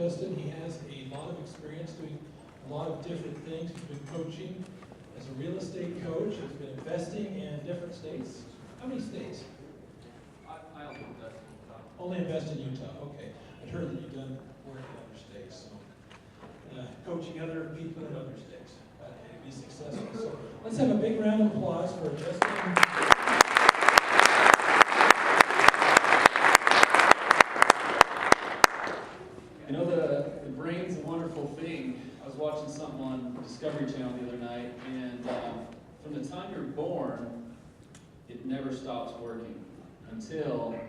Justin. He has a lot of experience doing a lot of different things. He's been coaching as a real estate coach. He's been investing in different states. How many states? I only invest in Utah. Only invest in Utah. Okay. I'd heard that you've done work in other states, so coaching other people in other states. To be successful. So let's have a big round of applause for Justin. You know, the brain's a wonderful thing. I was watching something on Discovery Channel the other night, and from the time you're born, it never stops working until you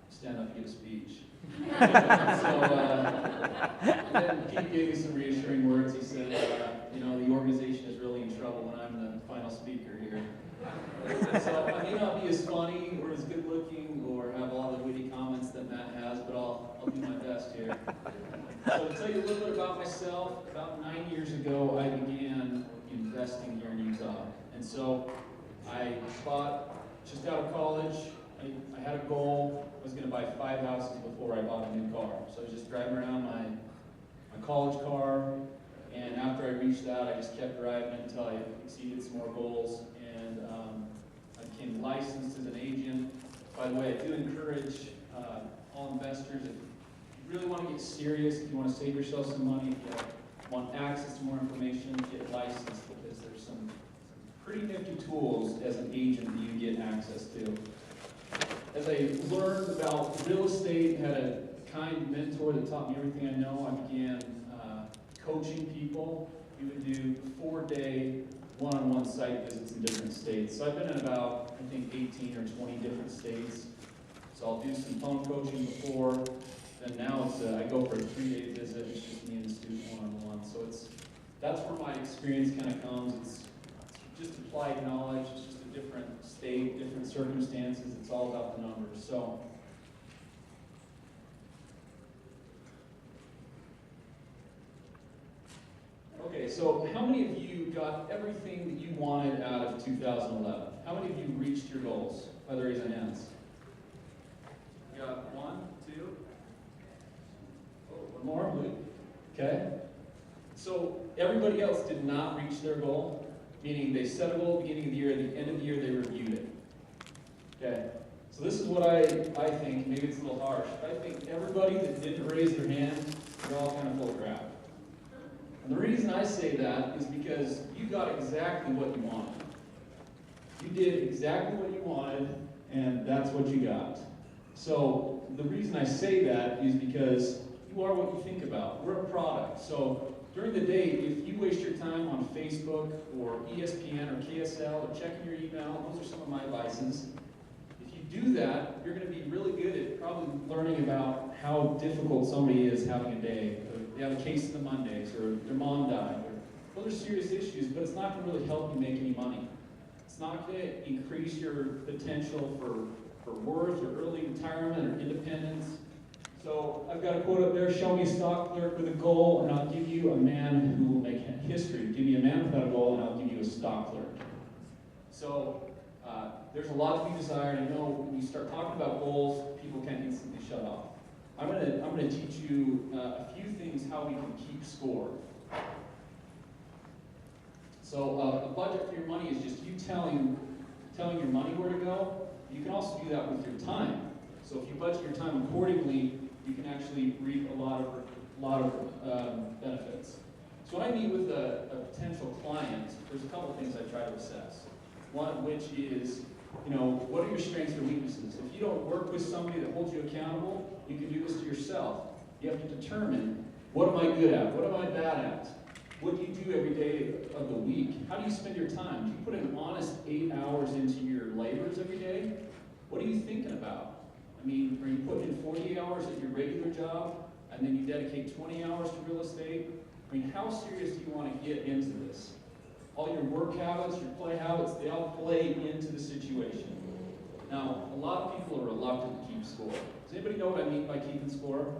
stand up and give a speech. And then Pete gave me some reassuring words. He said, you know, the organization is really in trouble when I'm the final speaker here. So I may not be as funny or as good looking or have a lot of the witty comments that Matt has, but I'll do my best here. So to tell you a little bit about myself, about 9 years ago I began investing here in Utah. And so I bought, just out of college, I had a goal. I was going to buy 5 houses before I bought a new car. So I was just driving around my college car, and after I reached that, I just kept driving until I exceeded some more goals, and I became licensed as an agent. By the way, I do encourage all investors, if you really want to get serious, if you want to save yourself some money, if you want access to more information, get licensed, because there's some pretty nifty tools as an agent that you get access to. As I learned about real estate, had a kind mentor that taught me everything I know, I began coaching people. We would do 4-day one-on-one site visits in different states. So I've been in about, I think, 18 or 20 different states. So I'll do some phone coaching before, then now it's I go for a 3-day visit. It's just me and the student one-on-one. So that's where my experience kind of comes. It's just applied knowledge. It's just a different state, different circumstances. It's all about the numbers. So okay, so how many of you got everything that you wanted out of 2011? How many of you reached your goals? By the raise of hands. You got 1, 2? Oh, one more, Luke. Okay. So everybody else did not reach their goal, meaning they set a goal at the beginning of the year, at the end of the year they reviewed it. Okay. So this is what I think, maybe it's a little harsh, but I think everybody that didn't raise their hand, they're all kind of full of crap. And the reason I say that is because you got exactly what you wanted. You did exactly what you wanted, and that's what you got. So the reason I say that is because you are what you think about. We're a product. So during the day, if you waste your time on Facebook or ESPN or KSL or checking your email, those are some of my vices. If you do that, you're going to be really good at probably learning about how difficult somebody is having a day. They have a case of the Mondays, or their mom died. Those are serious issues, but it's not going to really help you make any money. It's not going to increase your potential for worth or early retirement or independence. So I've got a quote up there: show me a stock clerk with a goal, and I'll give you a man who will make history. Give me a man without a goal, and I'll give you a stock clerk. So there's a lot to be desired. I know when you start talking about goals, people can instantly shut off. I'm gonna teach you a few things how we can keep score. So a budget for your money is just you telling your money where to go. You can also do that with your time. So if you budget your time accordingly, you can actually reap a lot of benefits. So when I meet with a potential client, there's a couple of things I try to assess. One of which is, what are your strengths or weaknesses? If you don't work with somebody that holds you accountable, you can do this to yourself. You have to determine, what am I good at? What am I bad at? What do you do every day of the week? How do you spend your time? Do you put an honest 8 hours into your labors every day? What are you thinking about? I mean, are you putting in 40 hours at your regular job, and then you dedicate 20 hours to real estate? I mean, how serious do you want to get into this? All your work habits, your play habits, they all play into the situation. Now, a lot of people are reluctant to keep score. Does anybody know what I mean by keeping score?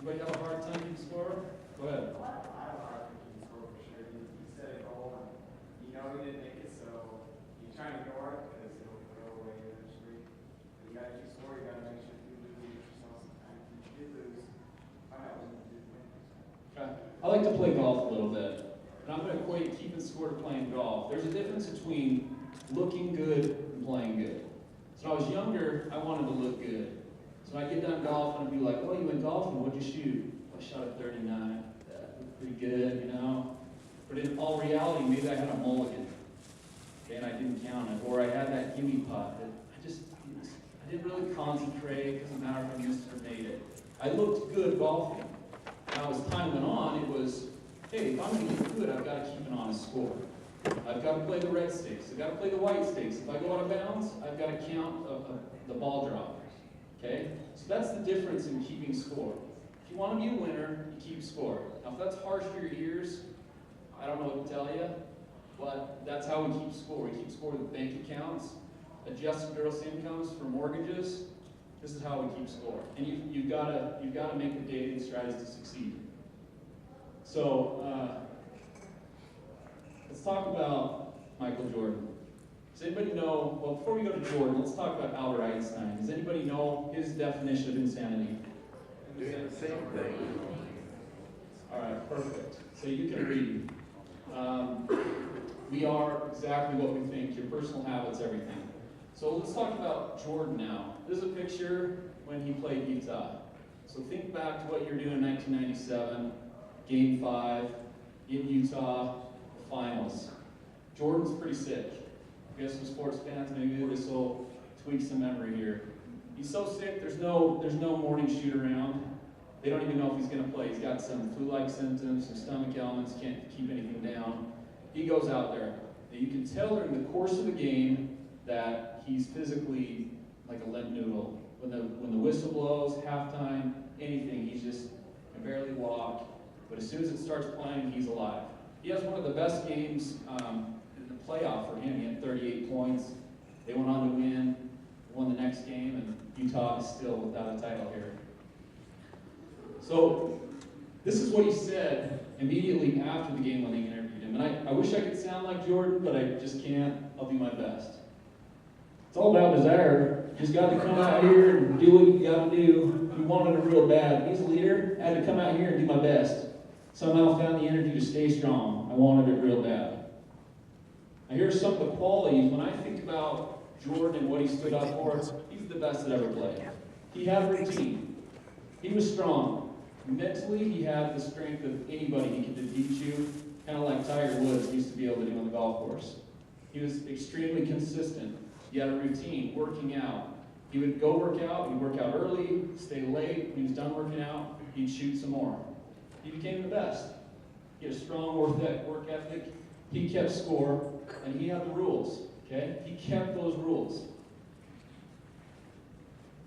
Anybody have a hard time keeping score? Go ahead. I have a hard time keeping score for sure. You set a goal and you know you didn't make it, so you try to ignore it because it'll go away eventually. But you gotta keep score, you gotta make sure if you lose, you give yourself some time. If you did lose, find out when I like to play golf a little bit, and I'm going to equate keeping score to playing golf. There's a difference between looking good and playing good. So when I was younger, I wanted to look good. So when I get done golfing, I'd be like, oh, you went golfing, what'd you shoot? I shot a 39. That looked pretty good, you know? But in all reality, maybe I had a mulligan, okay, and I didn't count it. Or I had that gimme putt that I didn't really concentrate. It doesn't matter if I missed it or made it. I looked good golfing. Now, as time went on, it was, hey, if I'm going to get good, I've got to keep an honest score. I've got to play the red stakes. I've got to play the white stakes. If I go out of bounds, I've got to count the ball drop. Okay? So that's the difference in keeping score. If you want to be a winner, you keep score. Now, if that's harsh for your ears, I don't know what to tell you, but that's how we keep score. We keep score with bank accounts, adjusted gross incomes for mortgages. This is how we keep score. And you've got to make the dating strategies to succeed. So let's talk about Michael Jordan. Does anybody know, well, before we go to Jordan, let's talk about Albert Einstein. Does anybody know his definition of insanity? Doing the same thing. All right, perfect. So you can read. We are exactly what we think. Your personal habits, everything. So let's talk about Jordan now. This is a picture when he played Utah. So think back to what you were doing in 1997, Game 5, in Utah, the finals. Jordan's pretty sick. I guess some sports fans, maybe this will tweak some memory here. He's so sick, there's no morning shoot around. They don't even know if he's going to play. He's got some flu-like symptoms, some stomach ailments, can't keep anything down. He goes out there. And you can tell during the course of the game that he's physically like a limp noodle. When the whistle blows, halftime, anything, he's just can barely walk. But as soon as it starts playing, he's alive. He has one of the best games in the playoff for him. He had 38 points. They went on to won the next game, and Utah is still without a title here. So this is what he said immediately after the game when they interviewed him. And I wish I could sound like Jordan, but I just can't. I'll do my best. It's all about desire. You just got to come out here and do what you got to do. You wanted it real bad. He's a leader. I had to come out here and do my best. Somehow found the energy to stay strong. I wanted it real bad. Now here's some of the qualities. When I think about Jordan and what he stood up for, he's the best that ever played. He had a routine. He was strong. Mentally, he had the strength of anybody. He could defeat you, kind of like Tiger Woods used to be able to do on the golf course. He was extremely consistent. He had a routine, working out. He would go work out, he'd work out early, stay late. When he was done working out, he'd shoot some more. He became the best. He had a strong work ethic. He kept score, and he had the rules, okay? He kept those rules.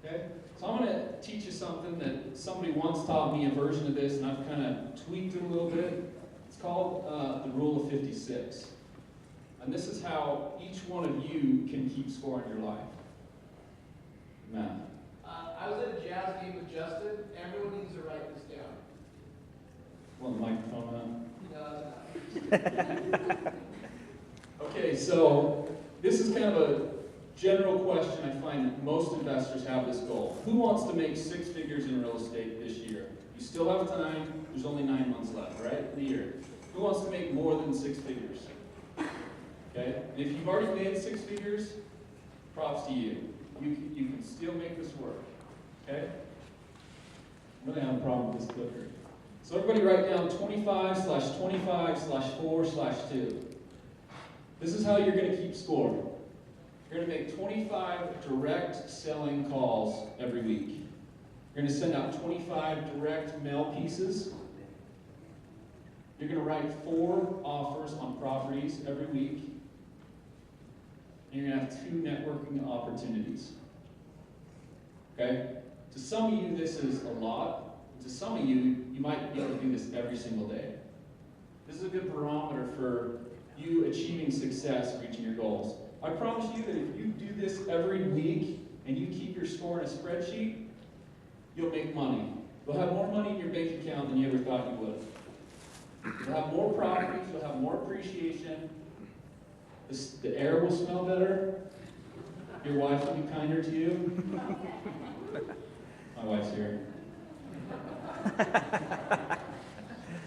Okay? So I'm going to teach you something that somebody once taught me, a version of this, and I've kind of tweaked it a little bit. It's called the Rule of 56. And this is how each one of you can keep score in your life. Matt. I was at a jazz game with Justin. Everyone needs to write this down. Want the microphone No. on? Okay, so this is kind of a general question. I find that most investors have this goal. Who wants to make 6 figures in real estate this year? You still have time. There's only 9 months left, right, in the year. Who wants to make more than 6 figures? Okay, and if you've already made 6 figures, props to you. You can still make this work. Okay? I'm really having a problem with this clicker. So everybody write down 25/25/4/2. This is how you're going to keep score. You're going to make 25 direct selling calls every week. You're going to send out 25 direct mail pieces. You're going to write 4 offers on properties every week. And you're going to have 2 networking opportunities. Okay? To some of you, this is a lot. To some of you, you might be able to do this every single day. This is a good barometer for you achieving success, reaching your goals. I promise you that if you do this every week and you keep your score in a spreadsheet, you'll make money. You'll have more money in your bank account than you ever thought you would. You'll have more properties, you'll have more appreciation. The air will smell better. Your wife will be kinder to you. My wife's here.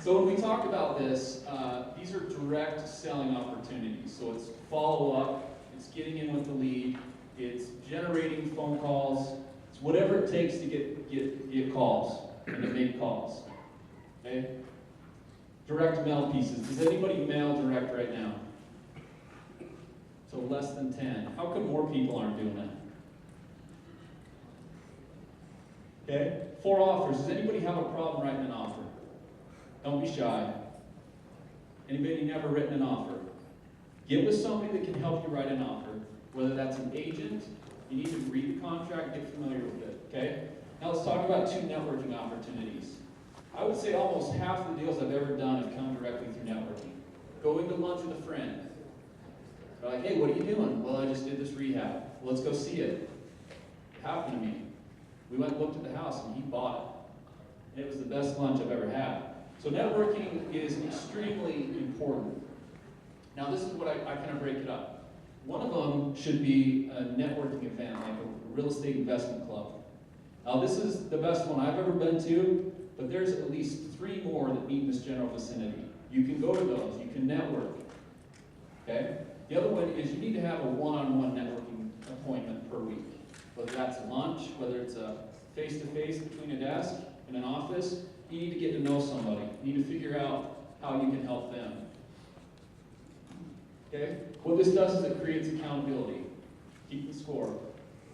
So So when we talk about this, these are direct selling opportunities. So it's follow-up, it's getting in with the lead, it's generating phone calls, it's whatever it takes to get calls and to make calls. Okay? Direct mail pieces. Does anybody mail direct right now? So less than 10. How come more people aren't doing that? Okay? 4 offers. Does anybody have a problem writing an offer? Don't be shy. Anybody never written an offer? Get with somebody that can help you write an offer. Whether that's an agent, you need to read the contract, get familiar with it. Okay? Now let's talk about 2 networking opportunities. I would say almost half the deals I've ever done have come directly through networking. Going to lunch with a friend. They're like, hey, what are you doing? Well, I just did this rehab. Let's go see it. It happened to me. We went and looked at the house and he bought it. And it was the best lunch I've ever had. So networking is extremely important. Now this is what I kind of break it up. One of them should be a networking event, like a real estate investment club. Now this is the best one I've ever been to, but there's at least 3 more that meet in this general vicinity. You can go to those, you can network. Okay? The other one is you need to have a one-on-one networking appointment per week. Whether that's a lunch, whether it's a face-to-face between a desk in an office, you need to get to know somebody. You need to figure out how you can help them. Okay? What this does is it creates accountability. Keep the score.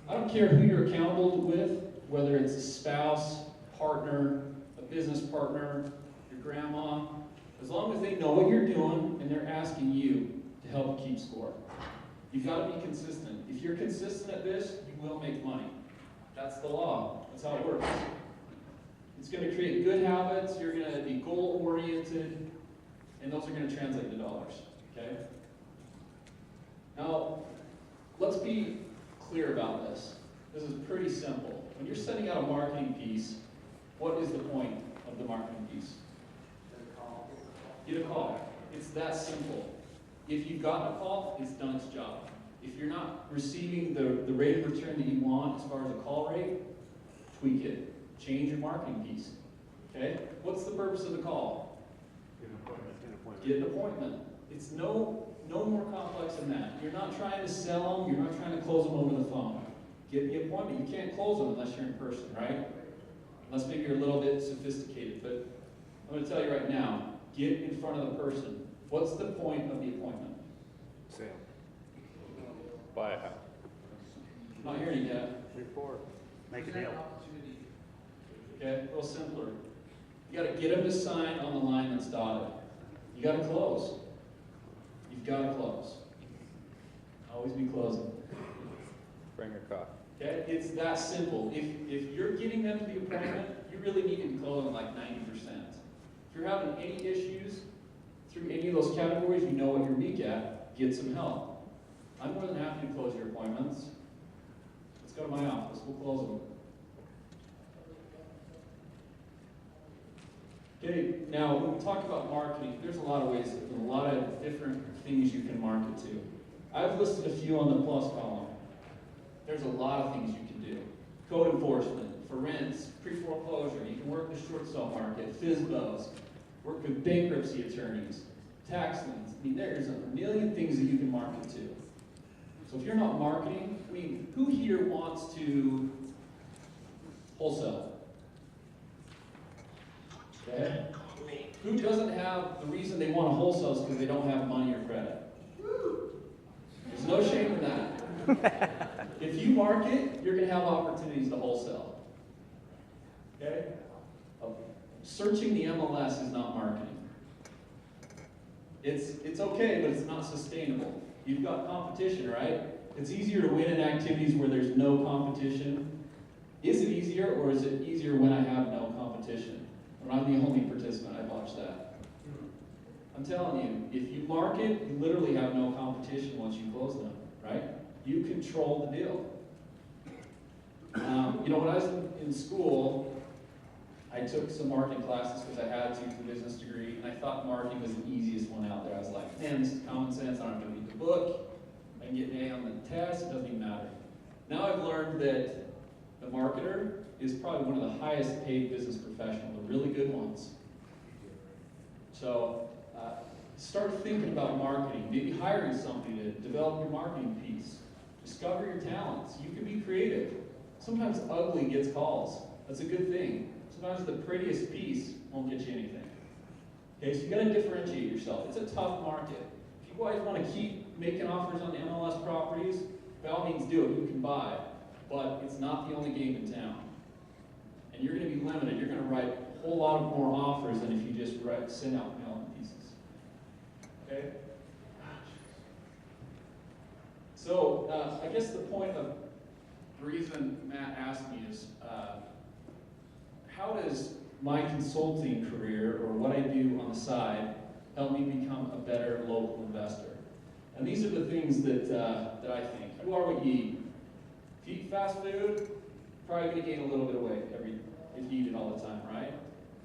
I don't care who you're accountable with, whether it's a spouse, partner, a business partner, your grandma, as long as they know what you're doing and they're asking you to help keep score. You've got to be consistent. If you're consistent at this, you will make money. That's the law. That's how it works. It's going to create good habits, you're going to be goal-oriented, and those are going to translate to dollars. Okay? Now, let's be clear about this. This is pretty simple. When you're sending out a marketing piece, what is the point of the marketing piece? Get a call. It's that simple. If you've gotten a call, it's done its job. If you're not receiving the rate of return that you want as far as a call rate, tweak it. Change your marketing piece. Okay? What's the purpose of the call? Get an appointment. Get an appointment. It's no more complex than that. You're not trying to sell them. You're not trying to close them over the phone. Get the appointment. You can't close them unless you're in person, right? Unless maybe you're a little bit sophisticated. But I'm going to tell you right now, get in front of the person. What's the point of the appointment? Sale. Buy a house. Not hearing you yet. Report. Make a deal. Okay, a little simpler. You got to get them to sign on the line that's dotted. You got to close. You've got to close. Always be closing. Bring your coffee. Okay, it's that simple. If you're getting them to the appointment, you really need to be closing like 90%. If you're having any issues through any of those categories, you know what you're weak at. Get some help. I'm more than happy to close your appointments. Let's go to my office. We'll close them. Okay, now when we talk about marketing, there's a lot of ways, a lot of different things you can market to. I've listed a few on the plus column. There's a lot of things you can do. Code enforcement, for rents, pre-foreclosure, you can work the short sale market, FSBOs, work with bankruptcy attorneys, tax liens. I mean, there's a million things that you can market to. So if you're not marketing, I mean, who here wants to wholesale? Okay? Who doesn't have the reason they want to wholesale is because they don't have money or credit? There's no shame in that. If you market, you're going to have opportunities to wholesale. Okay? Searching the MLS is not marketing. It's okay, but it's not sustainable. You've got competition, right? It's easier to win in activities where there's no competition. Is it easier, or is it easier when I have no competition? When I'm the only participant, I watch that. I'm telling you, if you market, you literally have no competition once you close them, right? You control the deal. You know, when I was in school, I took some marketing classes because I had to for the business degree, and I thought marketing was the easiest one out there. I was like, man, this is common sense. I don't have to read the book. I can get an A on the test. It doesn't even matter. Now I've learned that the marketer is probably one of the highest paid business professionals, the really good ones. So start thinking about marketing, maybe hiring somebody to develop your marketing piece. Discover your talents. You can be creative. Sometimes ugly gets calls. That's a good thing. Sometimes the prettiest piece won't get you anything. Okay, so you got to differentiate yourself. It's a tough market. If you guys want to keep making offers on the MLS properties, by all means do it. You can buy. But it's not the only game in town. And you're going to be limited. You're going to write a whole lot of more offers than if you just send out mailing pieces. Okay? So I guess the point of the reason Matt asked me is, how does my consulting career, or what I do on the side, help me become a better local investor? And these are the things that I think. You are what you eat. If you eat fast food, you're probably going to gain a little bit of weight if you eat it all the time, right?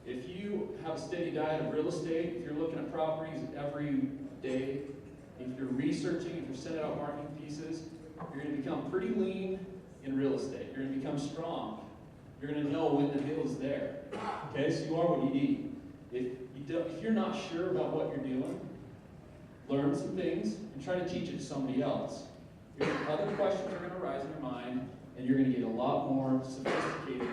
If you have a steady diet of real estate, if you're looking at properties every day, if you're researching, if you're sending out marketing pieces, you're going to become pretty lean in real estate. You're going to become strong. You're going to know when the deal is there. Okay, so you are what you eat. If you're not sure about what you're doing, learn some things and try to teach it to somebody else. Other questions are going to arise in your mind, and you're going to get a lot more sophisticated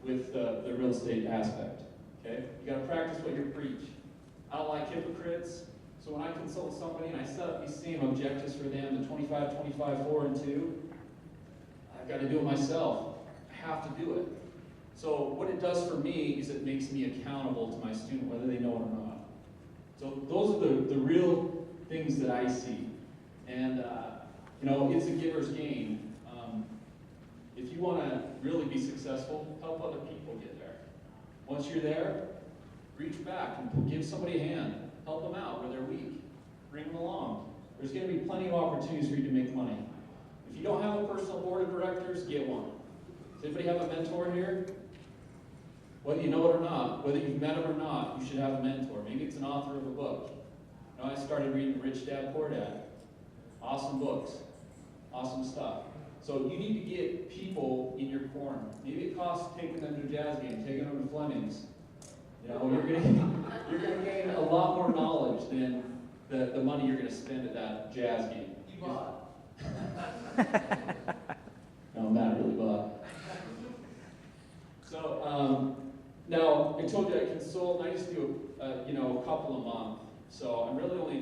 with the real estate aspect. Okay, you got to practice what you preach. I don't like hypocrites. So when I consult somebody and I set up these same objectives for them, the 25, 25, 4, and 2, I've got to do it myself. I have to do it. So what it does for me is it makes me accountable to my student, whether they know it or not. So those are the real things that I see. And, it's a giver's gain. If you want to really be successful, help other people get there. Once you're there, reach back and give somebody a hand. Help them out where they're weak. Bring them along. There's going to be plenty of opportunities for you to make money. If you don't have a personal board of directors, get one. Does anybody have a mentor here? Whether you know it or not, whether you've met him or not, you should have a mentor. Maybe it's an author of a book. I started reading Rich Dad, Poor Dad. Awesome books. Awesome stuff. So you need to get people in your corner. Maybe it costs taking them to a jazz game, taking them to Fleming's. You're going to gain a lot more knowledge than the money you're going to spend at that jazz game. You bought. No, Matt really bought. So now I told you I consult, and I just do a couple a month. So I'm really only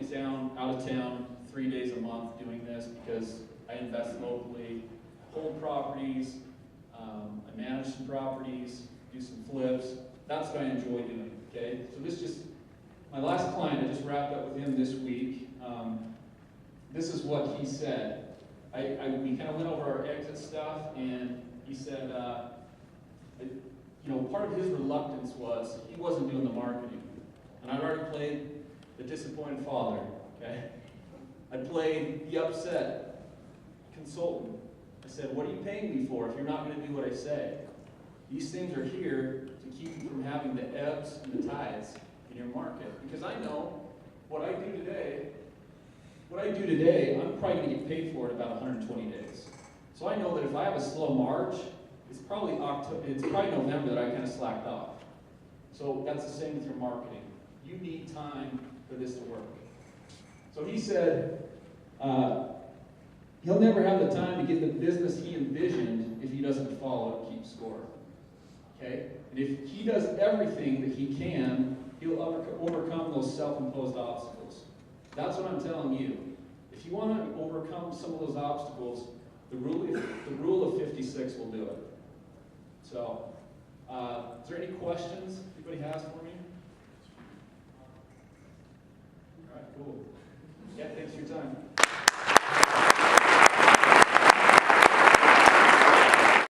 out of town 3 days a month doing this because I invest locally, hold properties, I manage some properties, do some flips. That's what I enjoy doing, okay? So my last client, I just wrapped up with him this week. This is what he said. We kind of went over our exit stuff, and he said, part of his reluctance was he wasn't doing the marketing. And I'd already played the disappointed father, okay? I played the upset consultant. I said, what are you paying me for if you're not going to do what I say? These things are here to keep you from having the ebbs and the tides in your market. Because I know what I do today, I'm probably going to get paid for it about 120 days. So I know that if I have a slow March, it's probably November that I kind of slacked off. So that's the same with your marketing. You need time for this to work. So he said, he'll never have the time to get the business he envisioned if he doesn't follow and keep score. Okay? And if he does everything that he can, he'll overcome those self-imposed obstacles. That's what I'm telling you. If you want to overcome some of those obstacles, the rule of 56 will do it. So, is there any questions anybody has for me? All right, cool. Yeah, thanks for your time.